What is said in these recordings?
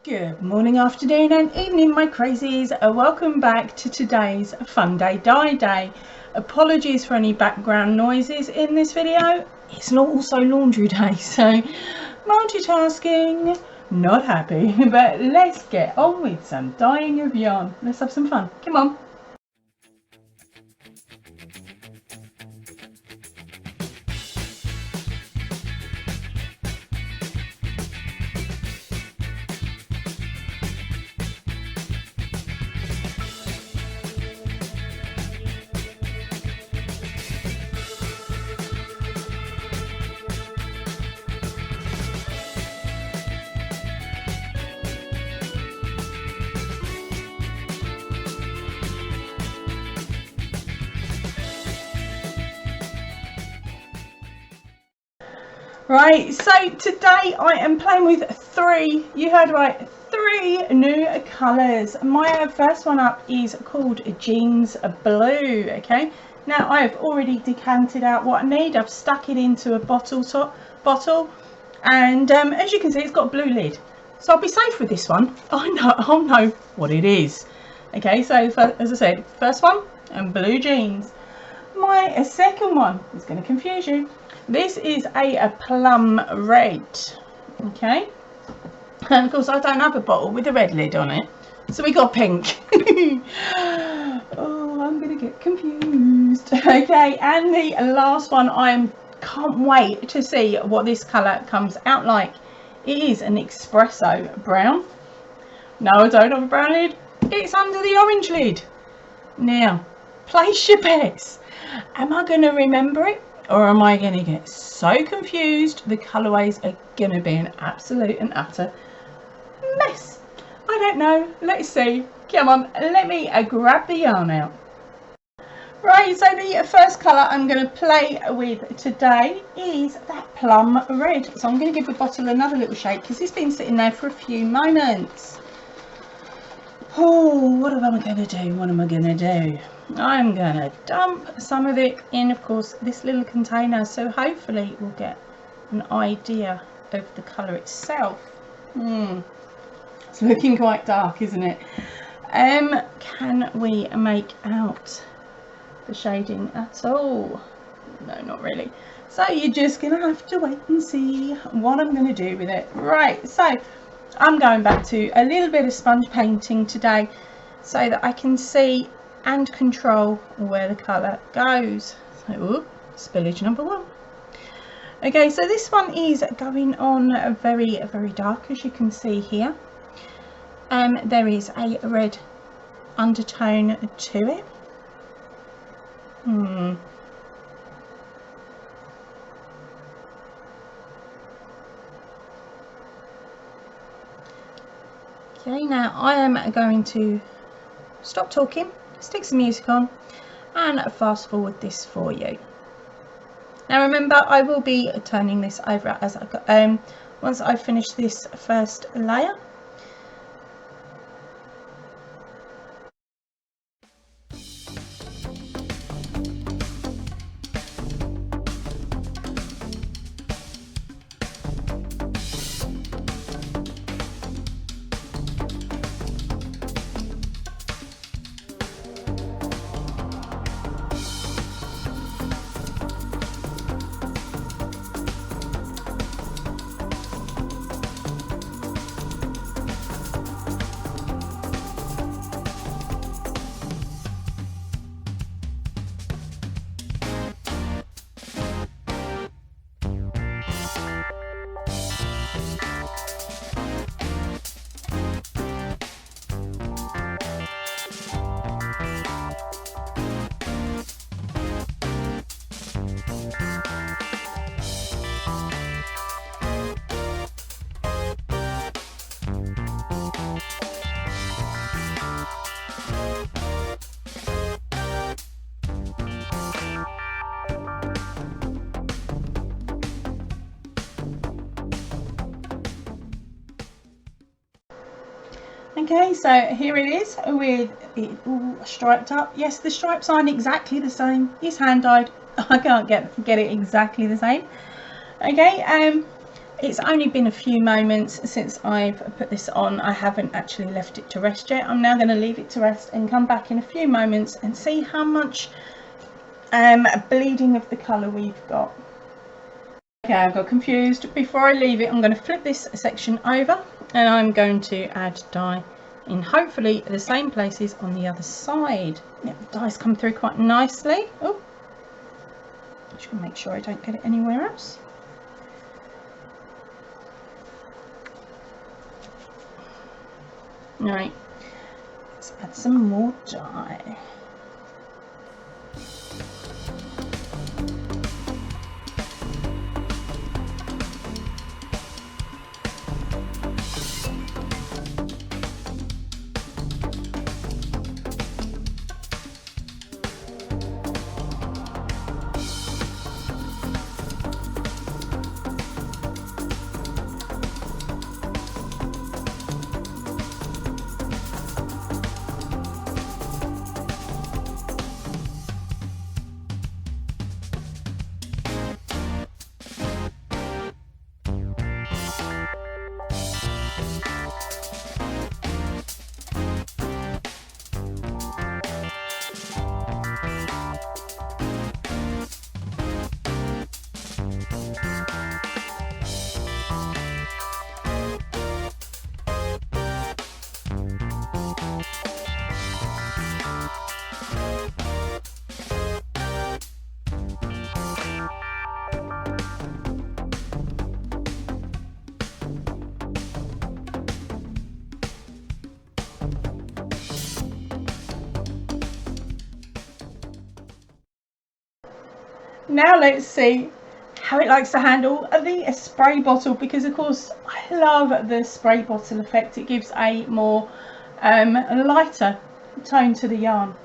Good morning, afternoon and evening, my crazies. Welcome back to today's Funday Die Day. Apologies for any background noises in this video. It's not also laundry day, so multitasking, not happy. But let's get on with some dyeing of yarn. Let's have some fun. Come on. Right, so today I am playing with three, you heard right, three new colours. My first one up is called Jeans Blue, okay? Now I've already decanted out what I need. I've stuck it into a bottle, and as you can see, it's got a blue lid. So I'll be safe with this one. I'll know what it is. Okay, so as I said, first one, and blue jeans. My second one is going to confuse you. This is a plum red, okay, and of course I don't have a bottle with a red lid on it, so we got pink. Oh, I'm gonna get confused. Okay, and the last one, I can't wait to see what this colour comes out like. It is an espresso brown. No, I don't have a brown lid, it's under the orange lid. Now place your bets. Am I going to remember it, or am I going to get so confused the colourways are going to be an absolute and utter mess? I don't know. Let's see. Come on, let me grab the yarn out. Right, so the first colour I'm going to play with today is that plum red. So I'm going to give the bottle another little shake because it's been sitting there for a few moments. Oh, what am I going to do? What am I going to do? I'm going to dump some of it in, of course, this little container, so hopefully we'll get an idea of the colour itself. It's looking quite dark, isn't it? Can we make out the shading at all? No, not really. So you're just going to have to wait and see what I'm going to do with it. Right, so I'm going back to a little bit of sponge painting today so that I can see and control where the colour goes. So, spillage number one. Okay, so this one is going on very, very dark, as you can see here. There is a red undertone to it. Okay, now I am going to stop talking, stick some music on, and fast forward this for you. Now remember, I will be turning this over as I go, once I finish this first layer. Okay, so here it is with it all striped up. Yes, the stripes aren't exactly the same. It's hand dyed. I can't get it exactly the same. Okay, It's only been a few moments since I've put this on. I haven't actually left it to rest yet. I'm now going to leave it to rest and come back in a few moments and see how much bleeding of the colour we've got. Okay, I got confused. Before I leave it, I'm going to flip this section over and I'm going to add dye in hopefully the same places on the other side. Yeah, the dye's come through quite nicely. Oh, just going to make sure I don't get it anywhere else. Right, let's add some more dye. Now let's see how it likes to handle the spray bottle, because of course I love the spray bottle effect. It gives a more lighter tone to the yarn.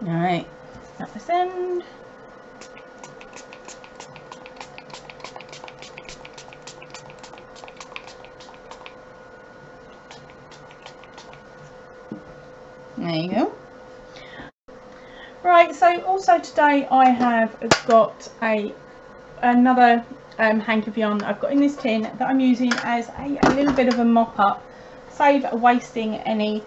Alright, at this end. There you go. Right, so also today I have got another hank of yarn that I've got in this tin that I'm using as a little bit of a mop up, save wasting any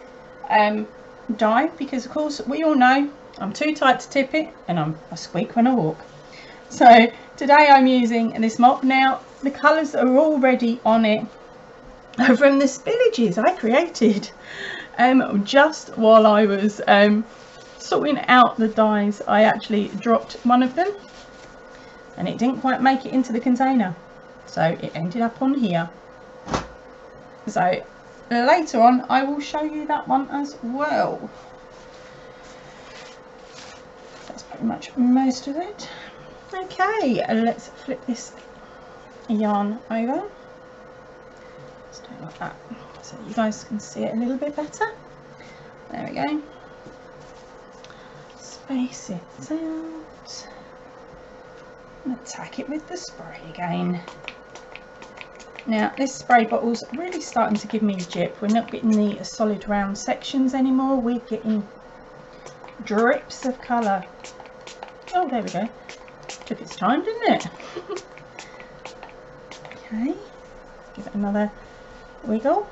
dye, because of course we all know I'm too tight to tip it and I squeak when I walk. So today I'm using this mop. Now the colours are already on it from the spillages I created just while I was sorting out the dyes. I actually dropped one of them and it didn't quite make it into the container, so it ended up on here. So later on I will show you that one as well. That's pretty much most of it. Okay, let's flip this yarn over. Let's do it like that so you guys can see it a little bit better. There we go. Space it out and attack it with the spray again. Now this spray bottle's really starting to give me a jip. We're not getting the solid round sections anymore, we're getting drips of colour. Oh, there we go. Took its time, didn't it? Okay, give it another wiggle.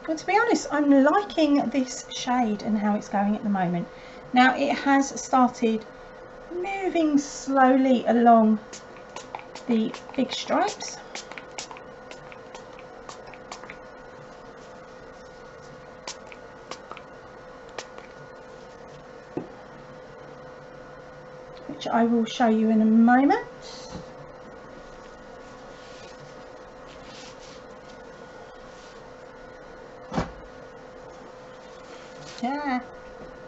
Well, to be honest, I'm liking this shade and how it's going at the moment. Now it has started moving slowly along the big stripes. Which I will show you in a moment. Yeah.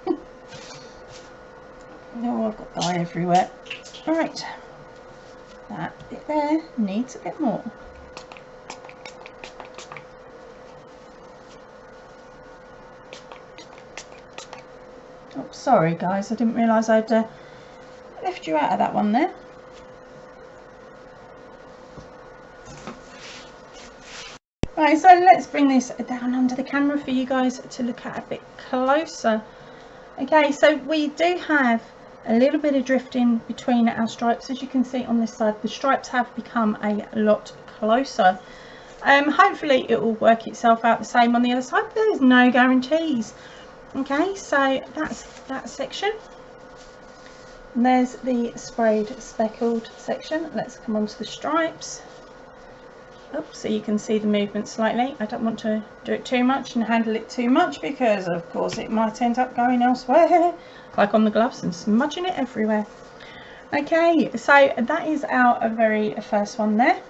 Oh, I've got dye everywhere. Alright, that bit there needs a bit more. Oh, sorry guys, I didn't realise I'd left you out of that one there. Right, so let's bring this down under the camera for you guys to look at a bit closer. Okay, so we do have a little bit of drifting between our stripes. As you can see on this side, the stripes have become a lot closer. Hopefully it will work itself out the same on the other side, but there's no guarantees. Okay, so that's that section. And there's the sprayed speckled section. Let's come on to the stripes. Oops, so you can see the movement slightly. I don't want to do it too much and handle it too much, because of course it might end up going elsewhere, like on the gloves, and smudging it everywhere. Okay, so that is our very first one there.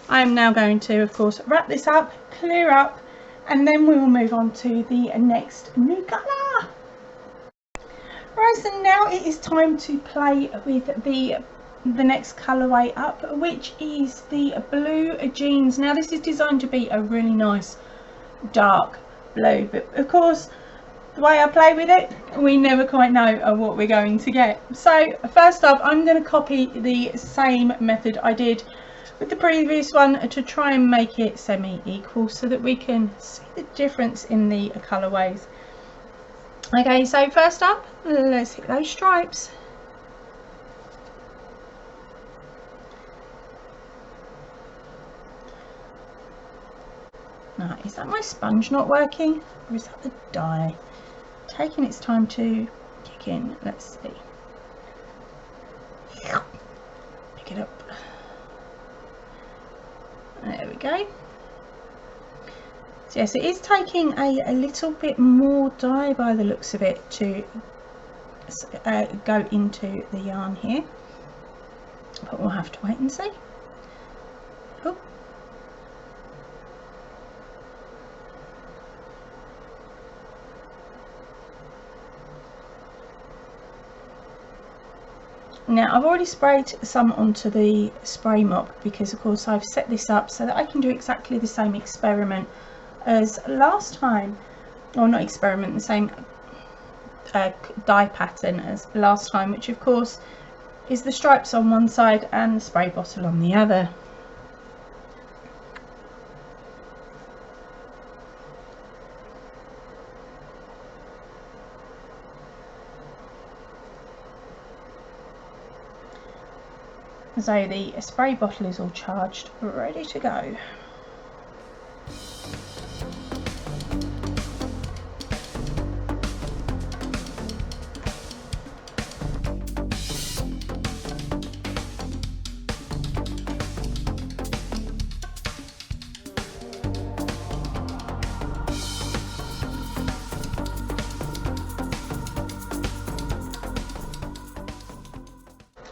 I am now going to, of course, wrap this up, clear up, and then we will move on to the next new colour. Right, so now it is time to play with the next colourway up, which is the blue jeans. Now this is designed to be a really nice dark blue, but of course the way I play with it, we never quite know what we're going to get. So first up, I'm going to copy the same method I did with the previous one to try and make it semi-equal, so that we can see the difference in the colourways. Okay, so first up, let's hit those stripes. Now, is that my sponge not working, or is that the dye taking its time to kick in? Let's see. Pick it up. There we go. So yes, it is taking a little bit more dye by the looks of it to go into the yarn here, but we'll have to wait and see. Oh. Now I've already sprayed some onto the spray mop, because of course I've set this up so that I can do exactly the same experiment as last time, or not experiment, the same dye pattern as last time, which of course is the stripes on one side and the spray bottle on the other. So the spray bottle is all charged, ready to go.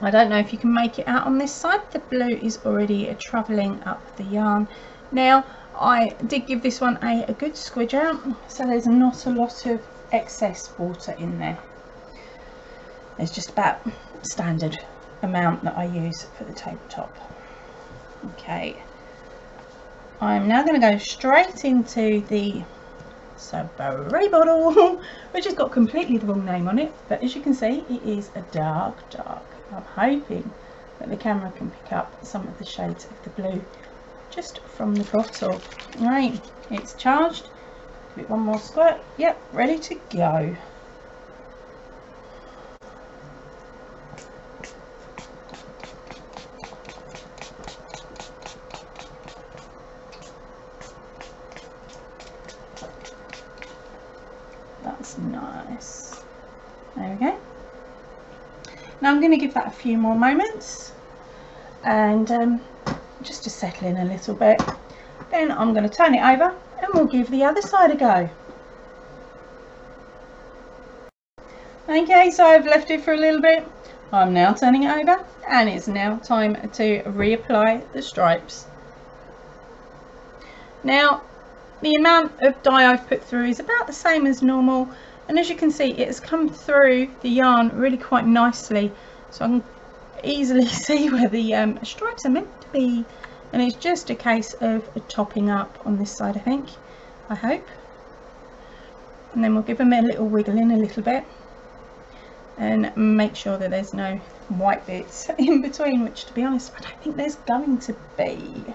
I don't know if you can make it out on this side. The blue is already travelling up the yarn. Now I did give this one a good squidge out, so there's not a lot of excess water in there. There's just about standard amount that I use for the tabletop. Okay, I'm now going to go straight into the spray bottle, which has got completely the wrong name on it, but as you can see, it is a dark. I'm hoping that the camera can pick up some of the shades of the blue just from the bottle. Right, it's charged. Give it one more squirt. Yep, ready to go. That's nice. There we go. Now I'm going to give that a few more moments, and just to settle in a little bit. Then I'm going to turn it over and we'll give the other side a go. Okay, so I've left it for a little bit. I'm now turning it over, and it's now time to reapply the stripes. Now the amount of dye I've put through is about the same as normal, and as you can see, it has come through the yarn really quite nicely, so I can easily see where the stripes are meant to be, and it's just a case of topping up on this side, I hope, and then we'll give them a little wiggle in a little bit and make sure that there's no white bits in between, which to be honest I don't think there's going to be.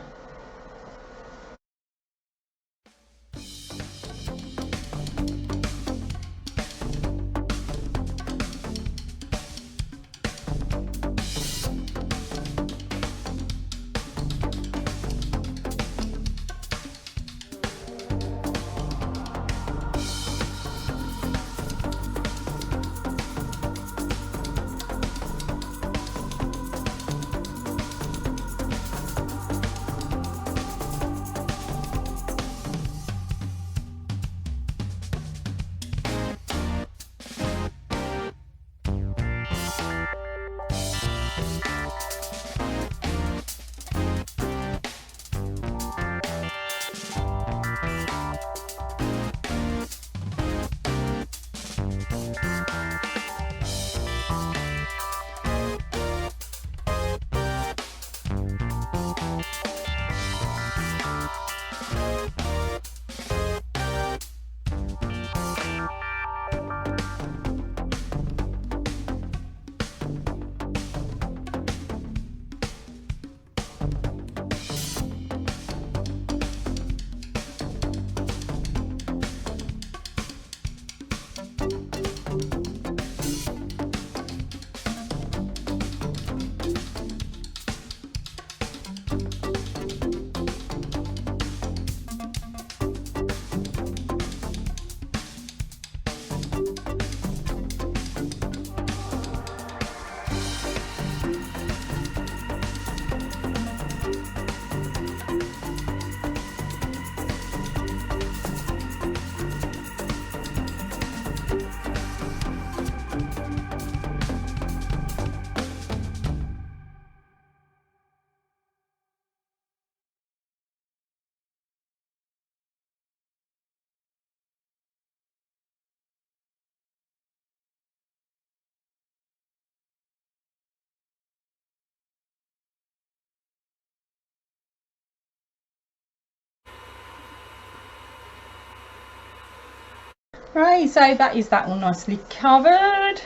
Right, so that is that all nicely covered.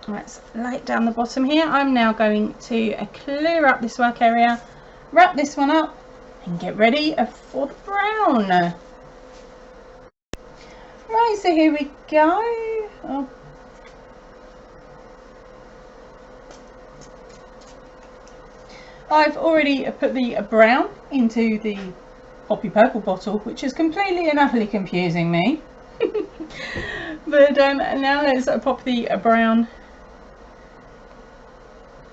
Let's lay it down the bottom here. I'm now going to clear up this work area, wrap this one up and get ready for the brown. Right, so here we go. Oh. I've already put the brown into the poppy purple bottle, which is completely and utterly confusing me. But now let's pop the brown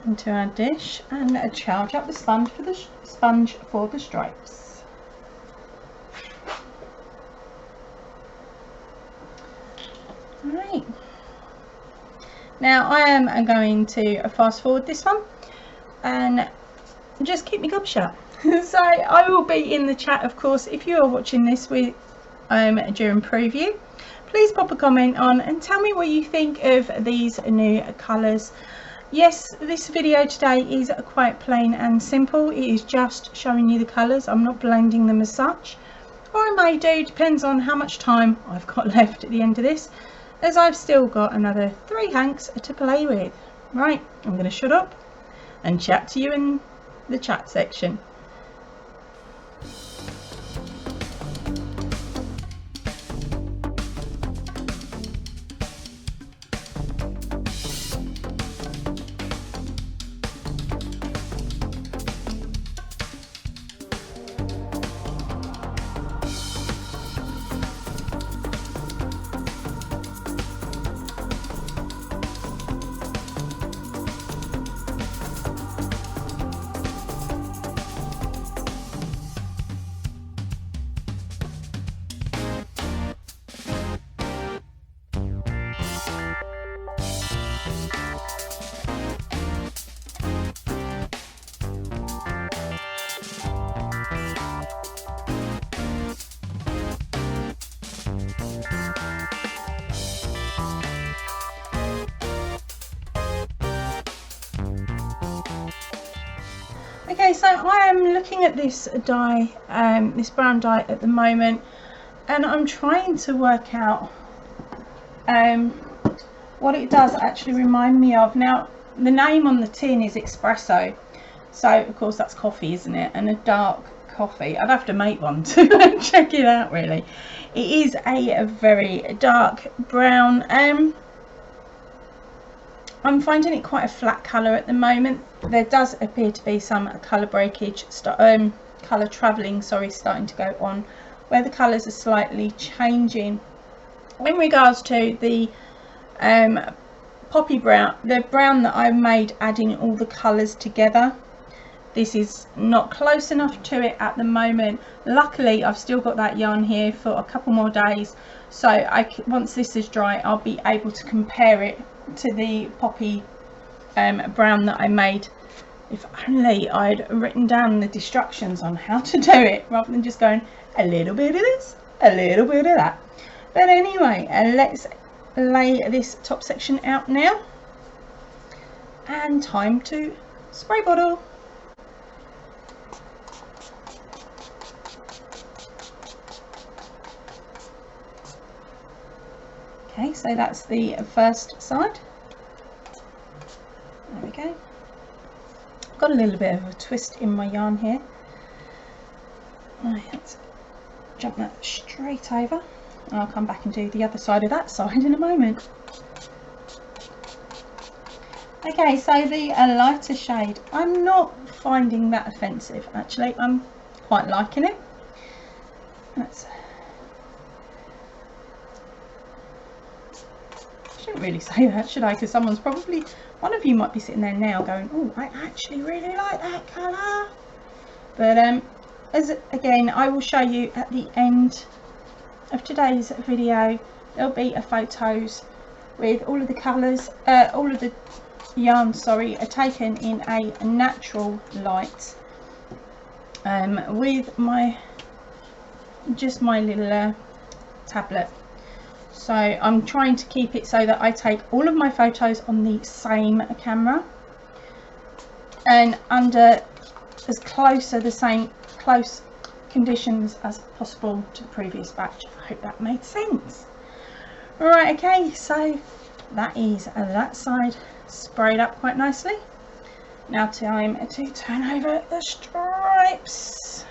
into our dish and charge up the sponge for the stripes. Right, now I am going to fast forward this one and just keep me gob shut. So I will be in the chat, of course. If you are watching this with during preview, please pop a comment on and tell me what you think of these new colours. Yes, this video today is quite plain and simple. It is just showing you the colours. I'm not blending them as such, or I may do, depends on how much time I've got left at the end of this, as I've still got another 3 hanks to play with. Right, I'm going to shut up and chat to you in the chat section. Okay, so I am looking at this dye, this brown dye at the moment, and I'm trying to work out what it does actually remind me of. Now, the name on the tin is espresso, so of course that's coffee, isn't it? And a dark coffee. I'd have to make one to check it out, really. It is a very dark brown. I'm finding it quite a flat colour at the moment. There does appear to be some colour breakage, colour travelling, sorry, starting to go on, where the colours are slightly changing. In regards to the poppy brown, the brown that I made adding all the colours together, this is not close enough to it at the moment. Luckily, I've still got that yarn here for a couple more days, so once this is dry, I'll be able to compare it to the poppy brown that I made. If only I'd written down the instructions on how to do it, rather than just going a little bit of this, a little bit of that. But anyway, let's lay this top section out now, and time to spray bottle. Okay, so that's the first side. There we go. Got a little bit of a twist in my yarn here. Right, let's jump that straight over. I'll come back and do the other side of that side in a moment. Okay, so the lighter shade, I'm not finding that offensive actually. I'm quite liking it. Shouldn't really say that, should I? Because someone's probably, one of you might be sitting there now going, oh, I actually really like that colour. But again, I will show you at the end of today's video. There'll be photos with all of the colours, all of the yarn, sorry, are taken in a natural light, with just my little tablet. So I'm trying to keep it so that I take all of my photos on the same camera and under as close conditions as possible to the previous batch. I hope that made sense. Right, okay, so that is that side sprayed up quite nicely. Now time to turn over the stripes.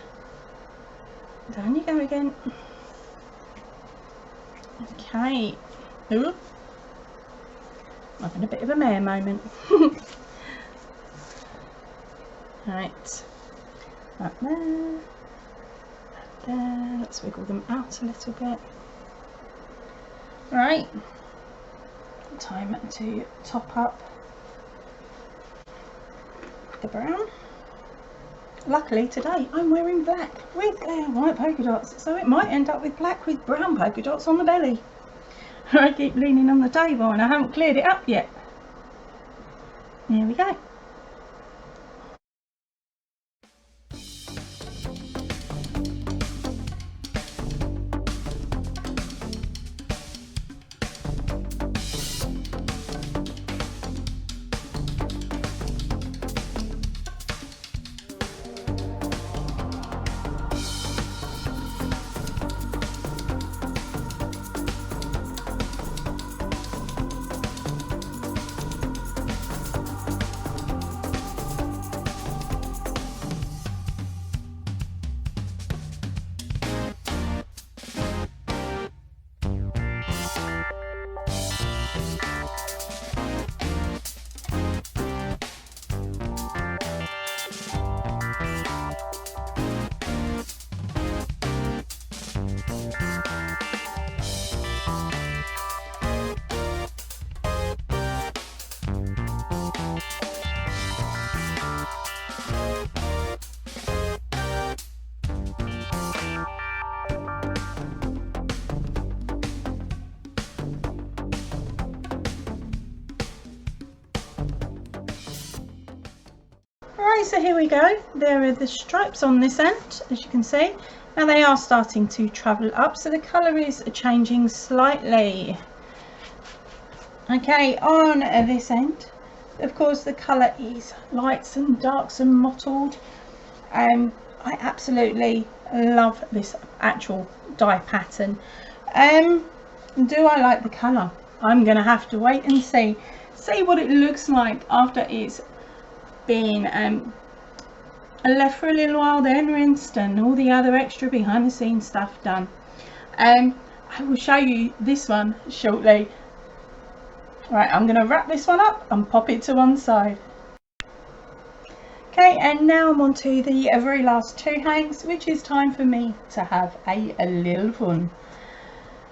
Down you go again. Okay. Ooh. Having a bit of a mare moment. Right. Up there. Up there. Let's wiggle them out a little bit. Right. Time to top up the brown. Luckily today I'm wearing black with white polka dots, so it might end up with black with brown polka dots on the belly. I keep leaning on the table and I haven't cleared it up yet. There we go. Right, so here we go. There are the stripes on this end, as you can see. Now they are starting to travel up, so the colour is changing slightly. Okay, on this end, of course, the colour is lights and darks and mottled. I absolutely love this actual dye pattern. Do I like the colour? I'm going to have to wait and see what it looks like after it's been left for a little while, then rinsed and all the other extra behind the scenes stuff done. I will show you this one shortly. Right, I'm going to wrap this one up and pop it to one side. Okay, and now I'm on to the very last two hangs, which is time for me to have a little fun.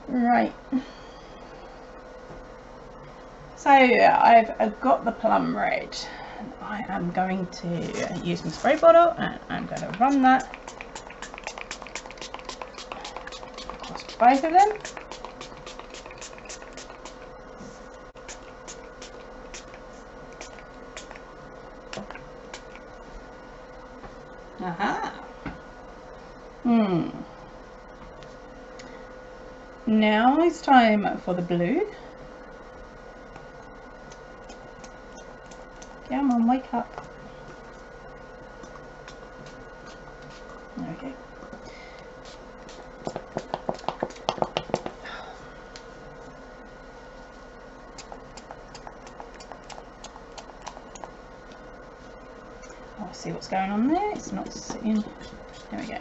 Right, so I've got the plum red. I am going to use my spray bottle and I'm going to run that across both of them. Aha. Now it's time for the blue. Come on, wake up. There we go. I'll see what's going on there. It's not sitting. There we go.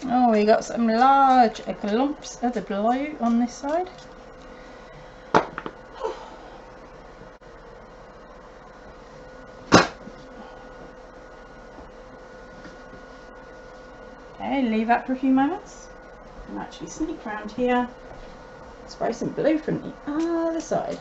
Oh, we got some large clumps of the blue on this side. Okay, leave that for a few moments. And actually sneak around here, spray some blue from the other side.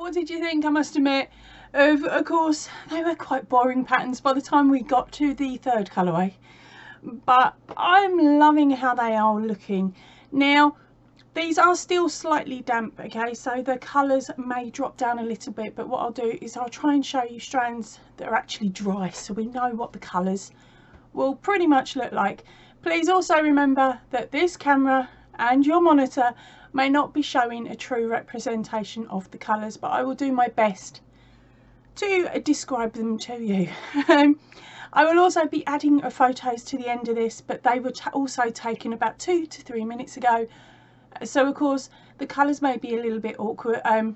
what did you think? I must admit, of course, they were quite boring patterns by the time we got to the third colourway. But I'm loving how they are looking. Now, these are still slightly damp, okay, so the colours may drop down a little bit, but what I'll do is I'll try and show you strands that are actually dry so we know what the colours will pretty much look like. Please also remember that this camera and your monitor may not be showing a true representation of the colours, but I will do my best to describe them to you. I will also be adding photos to the end of this, but they were also taken about 2 to 3 minutes ago. So of course the colours may be a little bit awkward, a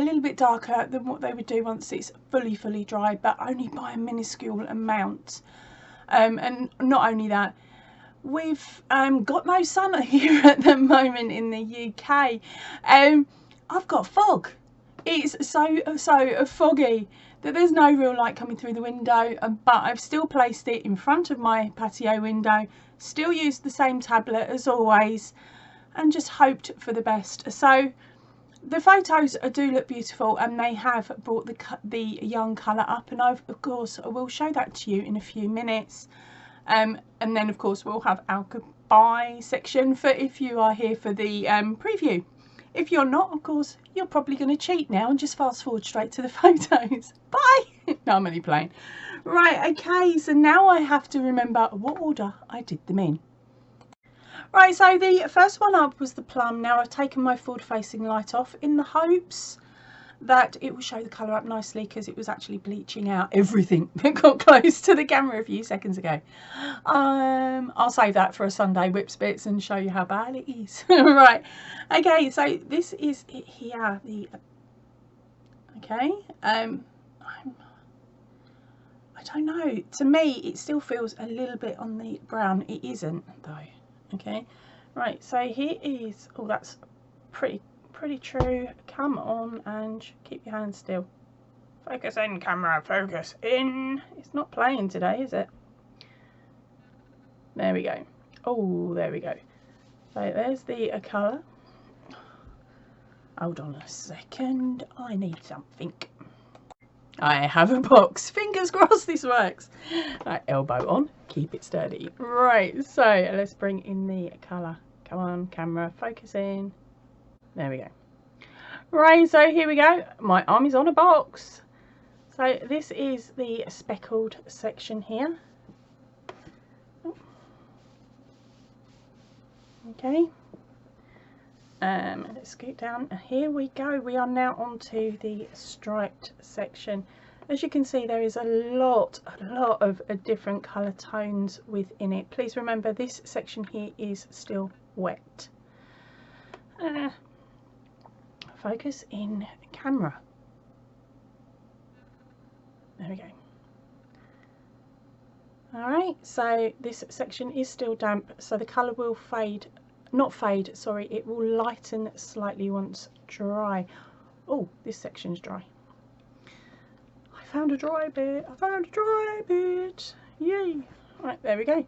little bit darker than what they would do once it's fully dry, but only by a minuscule amount. And not only that, we've got no sun here at the moment in the UK. I've got fog. It's so foggy that there's no real light coming through the window, but I've still placed it in front of my patio window, still used the same tablet as always, and just hoped for the best. So the photos do look beautiful, and they have brought the young colour up, and of course I will show that to you in a few minutes. And then of course we'll have our goodbye section for if you are here for the preview. If you're not, of course, you're probably going to cheat now and just fast forward straight to the photos. Bye! No, I'm only playing. Right, okay, so now I have to remember what order I did them in. Right, so the first one up was the Plum. Now I've taken my forward facing light off in the hopes that it will show the colour up nicely, because it was actually bleaching out everything that got close to the camera a few seconds ago. I'll save that for a Sunday whips bits and show you how bad it is. Right, okay, so this is it here. Okay, I don't know, to me it still feels a little bit on the brown. It isn't though. Okay, right, so here is, oh, that's pretty true. Come on and keep your hands still. Focus in, camera, focus in. It's not playing today, is it? There we go. Oh, there we go. So there's the colour. Hold on a second, I need something. I have a box. Fingers crossed this works. Right, elbow on, keep it sturdy. Right, so let's bring in the colour. Come on, camera, focus in. There we go. Right, so here we go. My arm is on a box. So this is the speckled section here. Okay. Let's scoot down. Here we go. We are now onto the striped section. As you can see, there is a lot of different colour tones within it. Please remember, this section here is still wet. Focus in camera. There we go. Alright, so this section is still damp, so the colour will fade, not fade, sorry, it will lighten slightly once dry. Oh, this section's dry. I found a dry bit, yay. Right, there we go.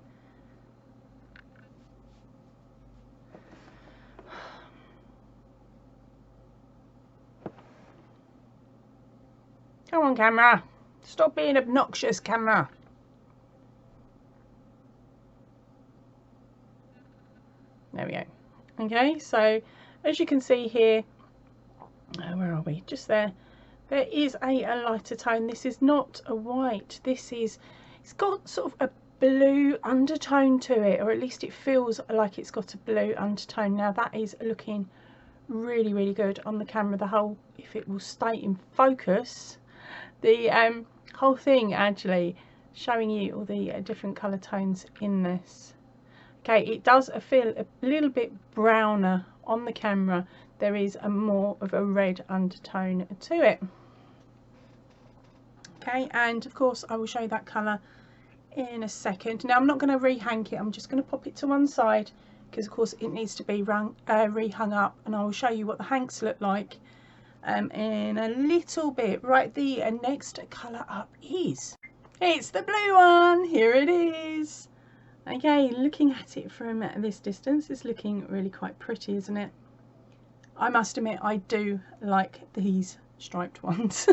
Come on, camera. Stop being obnoxious, camera. There we go. Okay, so as you can see here, where are we? Just there. There is a lighter tone. This is not a white. This is, it's got sort of a blue undertone to it, or at least it feels like it's got a blue undertone. Now that is looking really good on the camera. The whole, if it will stay in focus, the whole thing actually showing you all the different colour tones in this. Okay, it does feel a little bit browner on the camera. There is a more of a red undertone to it. Okay, and of course I will show you that colour in a second. Now I'm not going to rehang it, I'm just going to pop it to one side, because of course it needs to be rehung up, and I will show you what the hanks look like in a little bit. Right, the next colour up is, it's the blue one. Here it is. Okay, looking at it from this distance, it's looking really quite pretty, isn't it? I must admit I do like these striped ones.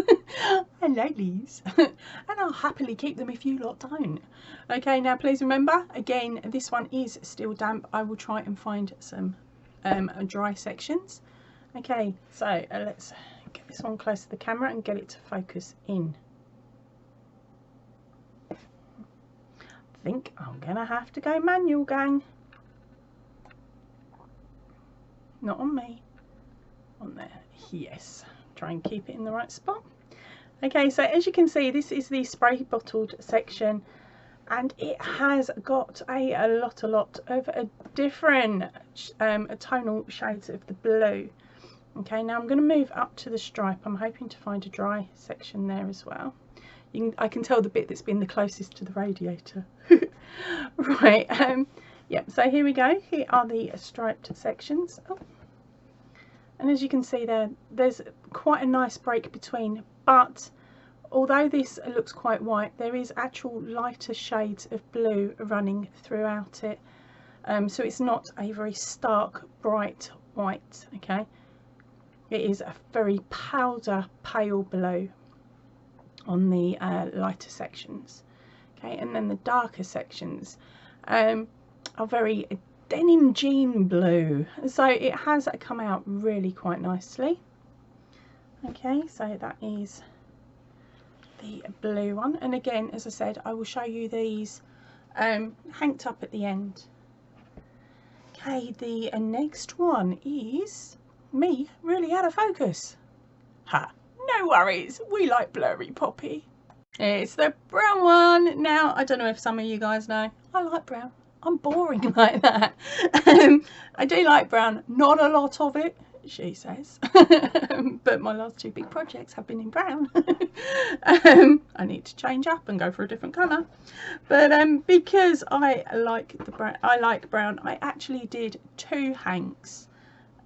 I like these and I'll happily keep them if you lot don't. Okay, now please remember, again, this one is still damp. I will try and find some dry sections. Okay, so let's get this one close to the camera and get it to focus in. I think I'm gonna have to go manual, gang. Not on me, on there. Yes, try and keep it in the right spot. Okay, so as you can see, this is the spray bottled section, and it has got a lot of different tonal shades of the blue. Okay, now I'm going to move up to the stripe. I'm hoping to find a dry section there as well. I can tell the bit that's been the closest to the radiator. Right, yeah, so here we go. Here are the striped sections. Oh. And as you can see there's quite a nice break between, but although this looks quite white, there is actual lighter shades of blue running throughout it. So it's not a very stark, bright white, okay? It is a very powder pale blue on the lighter sections, okay? And then the darker sections are very denim jean blue, so it has come out really quite nicely. Okay, so that is the blue one, and again, as I said, I will show you these hanged up at the end. Okay, the next one is me really out of focus. Ha, no worries, we like blurry Poppy. It's the brown one. Now, I don't know if some of you guys know, I like brown. I'm boring like that. I do like brown, not a lot of it, she says. But my last two big projects have been in brown. I need to change up and go for a different colour. But because I like brown, I actually did 2 hanks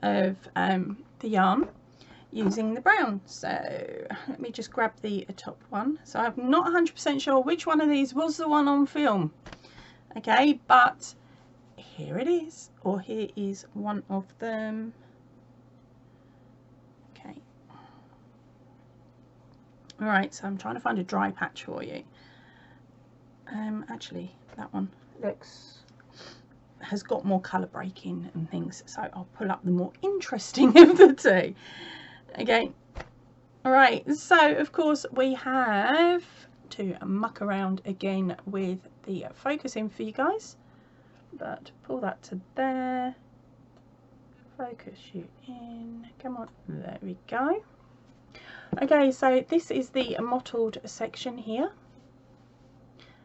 of the yarn using the brown. So let me just grab the top one. So I'm not 100% sure which one of these was the one on film. Okay, but here it is, or here is one of them. Okay, all right, so I'm trying to find a dry patch for you. Actually that one has got more colour breaking and things, so I'll pull up the more interesting of the two. Okay, all right, so of course we have to muck around again with the focusing for you guys, but pull that to there, focus you in, come on, there we go. Okay, so this is the mottled section here,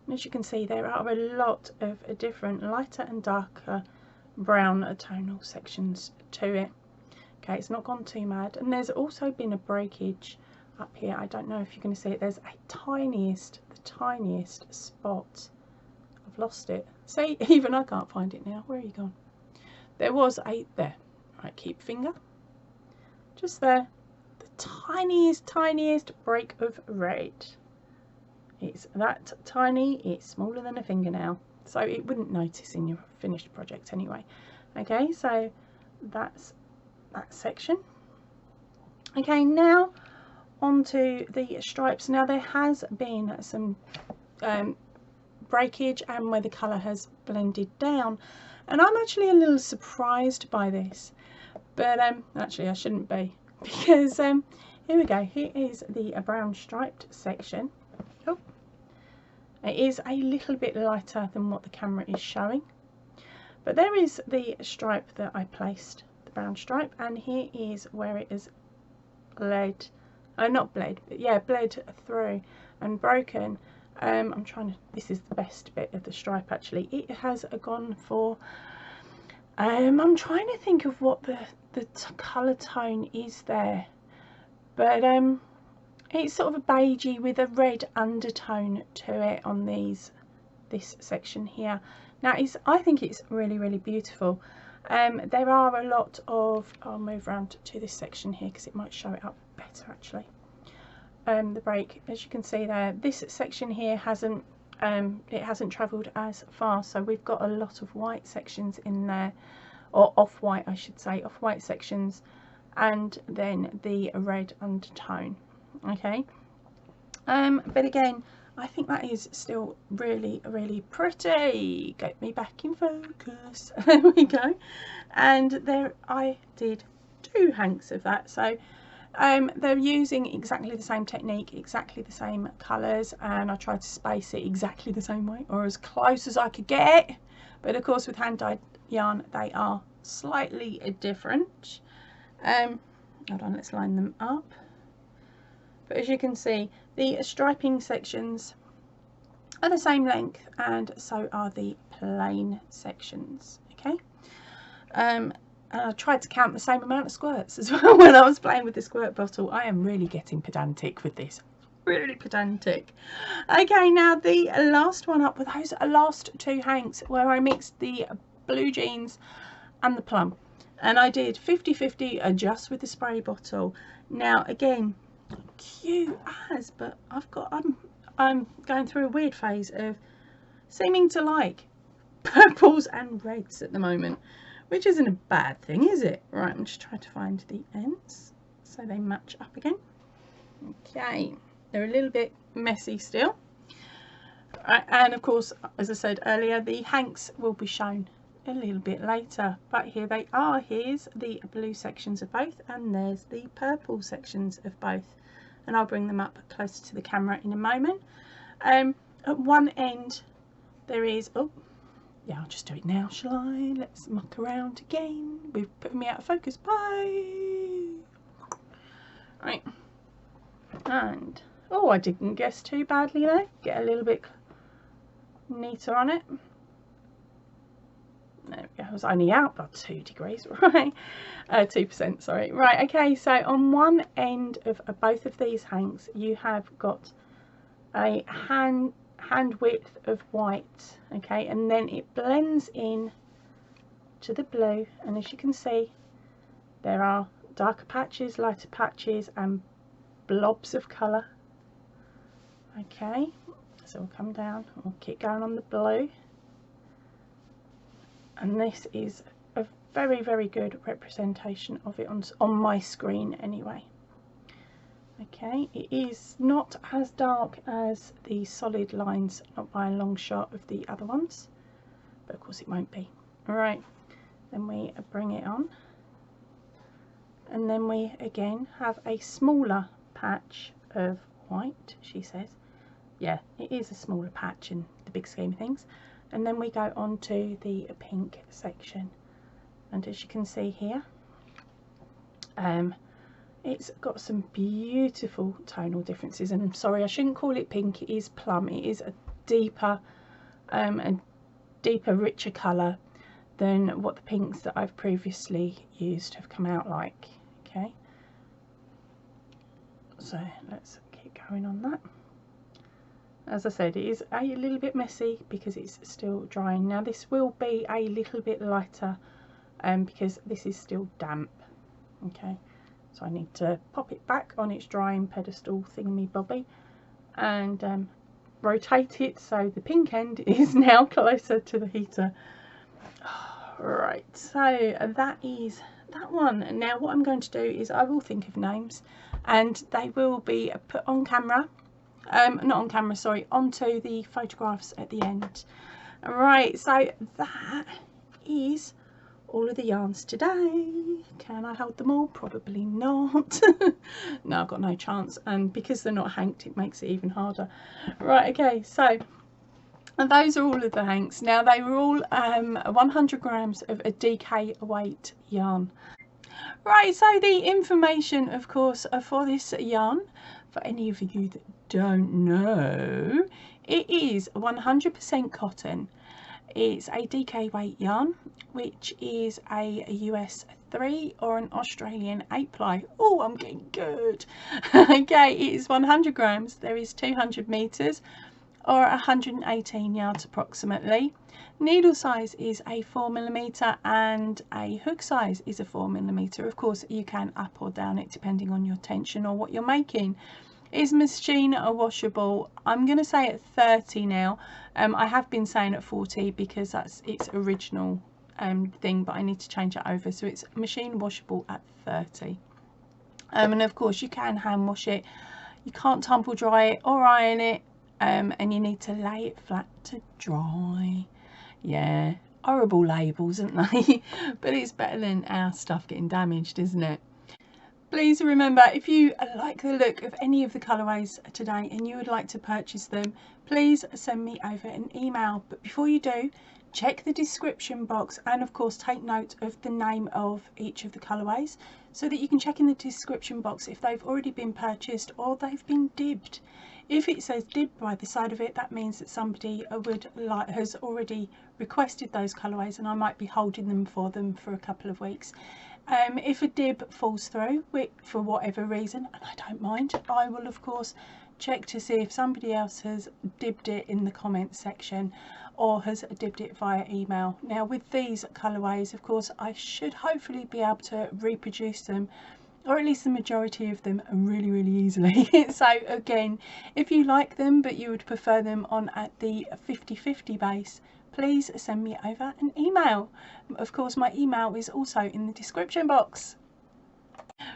and as you can see there are a lot of different lighter and darker brown tonal sections to it. Okay, it's not gone too mad, and there's also been a breakage up here. I don't know if you can see it. There's the tiniest spot. I've lost it. See, even I can't find it now. Where are you gone? There was there. Right, keep finger. Just there. The tiniest break of red. It's that tiny. It's smaller than a fingernail, so it wouldn't notice in your finished project anyway. Okay, so that's that section. Okay, now onto the stripes. Now there has been some breakage and where the colour has blended down, and I'm actually a little surprised by this, but actually I shouldn't be, because here we go. Here is the brown striped section. Oh, it is a little bit lighter than what the camera is showing, but there is the stripe that I placed, the brown stripe, and here is where it is bled, not bled, but yeah, bled through and broken. I'm trying to, this is the best bit of the stripe actually. It has gone for, I'm trying to think of what the colour tone is there, but it's sort of a beigey with a red undertone to it on this section here. Now I think it's really beautiful. There are a lot of, I'll move around to this section here because it might show it up better actually. The break, as you can see there, this section here hasn't travelled as far, so we've got a lot of white sections in there, or off-white I should say, off-white sections, and then the red undertone. Okay, but again, I think that is still really, really pretty. Get me back in focus. There we go. And there I did 2 hanks of that. So they're using exactly the same technique, exactly the same colours, and I tried to space it exactly the same way, or as close as I could get. But of course with hand dyed yarn they are slightly different. Hold on, let's line them up. But as you can see, the striping sections are the same length, and so are the plain sections. Okay, and I tried to count the same amount of squirts as well when I was playing with the squirt bottle. I am really getting pedantic with this, really pedantic. Okay, now the last one up with those last 2 hanks, where I mixed the blue jeans and the plum, and I did 50-50 just with the spray bottle. Now again, cute as, but I'm going through a weird phase of seeming to like purples and reds at the moment, which isn't a bad thing, is it? Right, I'm just trying to find the ends so they match up again. Okay, they're a little bit messy still. And of course, as I said earlier, the hanks will be shown a little bit later, but here they are. Here's the blue sections of both, and there's the purple sections of both, and I'll bring them up closer to the camera in a moment. At one end there is, oh yeah, I'll just do it now, shall I? Let's muck around again. We've put me out of focus. Bye. Right, and oh, I didn't guess too badly there. Get a little bit neater on it. There we go. I was only out by 2 degrees, right? 2%, sorry. Right, okay, so on one end of both of these hanks, you have got a hand width of white, okay, and then it blends in to the blue, and as you can see, there are darker patches, lighter patches, and blobs of colour. Okay, so we'll come down, we'll keep going on the blue. And this is a very, very good representation of it on my screen anyway. Okay, it is not as dark as the solid lines, not by a long shot, of the other ones, but of course it won't be. Alright, then we bring it on, and then we again have a smaller patch of white, she says. Yeah, it is a smaller patch in the big scheme of things. And then we go on to the pink section, and as you can see here, it's got some beautiful tonal differences. And I'm sorry, I shouldn't call it pink, it is plum. It is a deeper, richer colour than what the pinks that I've previously used have come out like. Okay, so let's keep going on that. As I said, it is a little bit messy because it's still drying. Now this will be a little bit lighter because this is still damp. Okay, so I need to pop it back on its drying pedestal thingy bobby and rotate it so the pink end is now closer to the heater. Right, so that is that one. Now what I'm going to do is I will think of names and they will be put on camera. Not on camera, sorry, onto the photographs at the end. Right, so that is all of the yarns today. Can I hold them all? Probably not. No, I've got no chance, and because they're not hanked it makes it even harder. Right, okay, so and those are all of the hanks. Now they were all 100 grams of a DK weight yarn. Right, so the information of course for this yarn, for any of you that don't know, it is 100% cotton. It's a DK weight yarn, which is a US 3 or an Australian 8 ply. Oh, I'm getting good. Okay, it is 100 grams. There is 200 meters or 118 yards approximately. Needle size is a 4mm and a hook size is a 4mm. Of course you can up or down it depending on your tension or what you're making. Is machine washable? I'm going to say at 30 now. I have been saying at 40 because that's its original thing, but I need to change it over, so it's machine washable at 30. And of course you can hand wash it. You can't tumble dry it or iron it, and you need to lay it flat to dry. Yeah, horrible labels, aren't they? But it's better than our stuff getting damaged, isn't it? Please remember, if you like the look of any of the colourways today and you would like to purchase them, please send me over an email. But before you do, check the description box and of course take note of the name of each of the colourways, so that you can check in the description box if they've already been purchased or they've been dibbed. If it says dibbed by the side of it, that means that somebody has already requested those colourways, and I might be holding them for a couple of weeks. If a dib falls through for whatever reason, and I don't mind, I will of course check to see if somebody else has dibbed it in the comments section or has dibbed it via email. Now with these colourways, of course, I should hopefully be able to reproduce them, or at least the majority of them, really easily. So again, if you like them but you would prefer them on at the 50/50 base, please send me over an email. Of course, my email is also in the description box.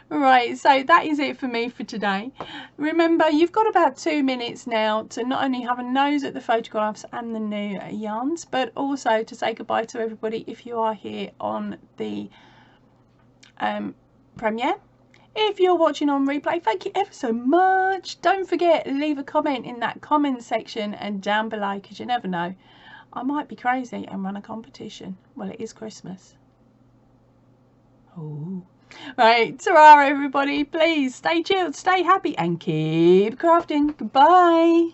Right, so that is it for me for today. Remember, you've got about 2 minutes now to not only have a nose at the photographs and the new yarns, but also to say goodbye to everybody if you are here on the premiere. If you're watching on replay, thank you ever so much. Don't forget, leave a comment in that comment section and down below, because you never know, I might be crazy and run a competition. Well, it is Christmas. Oh. Right, ta-ra everybody. Please stay chilled, stay happy and keep crafting. Goodbye.